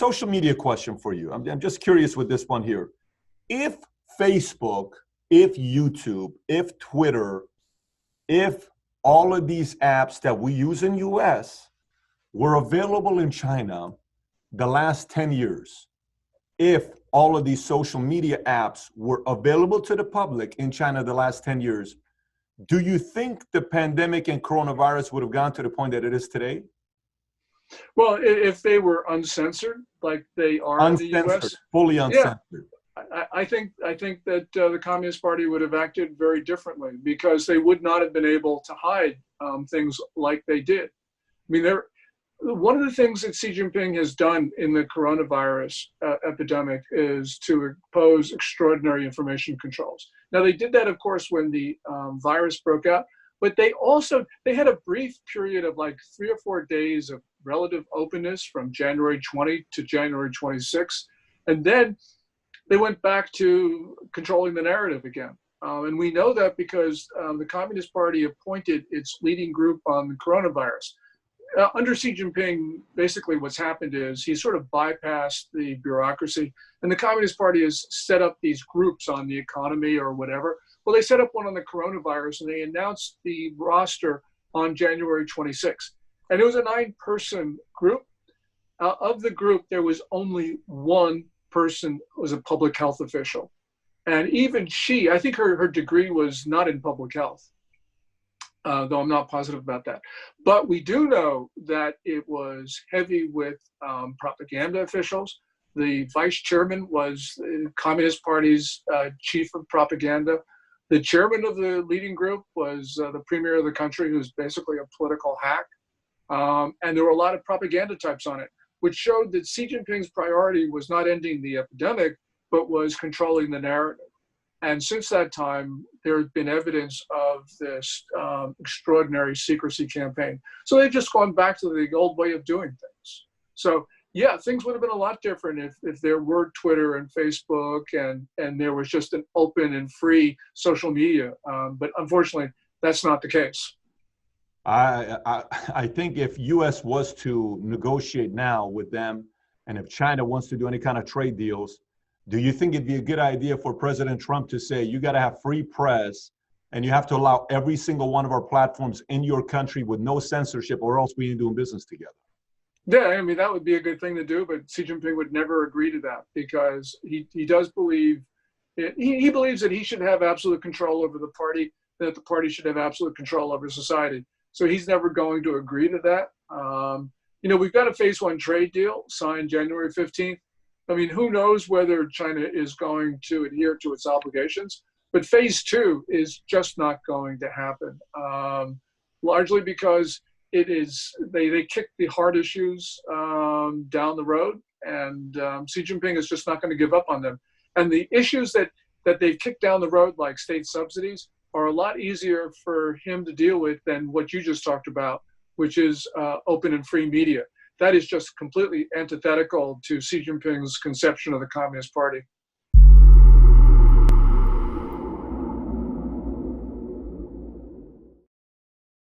social media question for you. I'm just curious with this one here. If Facebook, if YouTube, if Twitter, if all of these apps that we use in US were available in China the last 10 years, if all of these social media apps were available to the public in China the last 10 years, do you think the pandemic and coronavirus would have gone to the point that it is today? Well, if they were uncensored, like they are in the U.S., fully uncensored. I think that the Communist Party would have acted very differently, because they would not have been able to hide things like they did. I mean, one of the things that Xi Jinping has done in the coronavirus epidemic is to impose extraordinary information controls. Now, they did that, of course, when the virus broke out, but they had a brief period of like 3 or 4 days of relative openness from January 20 to January 26. And then they went back to controlling the narrative again. And we know that because the Communist Party appointed its leading group on the coronavirus. Under Xi Jinping, basically what's happened is he sort of bypassed the bureaucracy, and the Communist Party has set up these groups on the economy or whatever. Well, they set up one on the coronavirus, and they announced the roster on January 26th. And it was a 9-person group. Of the group, there was only one person who was a public health official. And even she, I think her degree was not in public health. Though I'm not positive about that. But we do know that it was heavy with propaganda officials. The vice chairman was the Communist Party's chief of propaganda. The chairman of the leading group was the premier of the country, who's basically a political hack. And there were a lot of propaganda types on it, which showed that Xi Jinping's priority was not ending the epidemic, but was controlling the narrative. And since that time, there has been evidence of this extraordinary secrecy campaign. So they've just gone back to the old way of doing things. So yeah, things would have been a lot different if there were Twitter and Facebook and there was just an open and free social media. But unfortunately, that's not the case. I think if US was to negotiate now with them, and if China wants to do any kind of trade deals, do you think it'd be a good idea for President Trump to say, you got to have free press and you have to allow every single one of our platforms in your country with no censorship, or else we ain't doing business together? Yeah, I mean, that would be a good thing to do, but Xi Jinping would never agree to that, because he does believe, he believes that he should have absolute control over the party, that the party should have absolute control over society. So he's never going to agree to that. You know, we've got a phase 1 trade deal signed January 15th. I mean, who knows whether China is going to adhere to its obligations, but phase 2 is just not going to happen, largely because it is, they kick the hard issues down the road, and Xi Jinping is just not going to give up on them. And the issues that they've kicked down the road, like state subsidies, are a lot easier for him to deal with than what you just talked about, which is open and free media. That is just completely antithetical to Xi Jinping's conception of the Communist Party.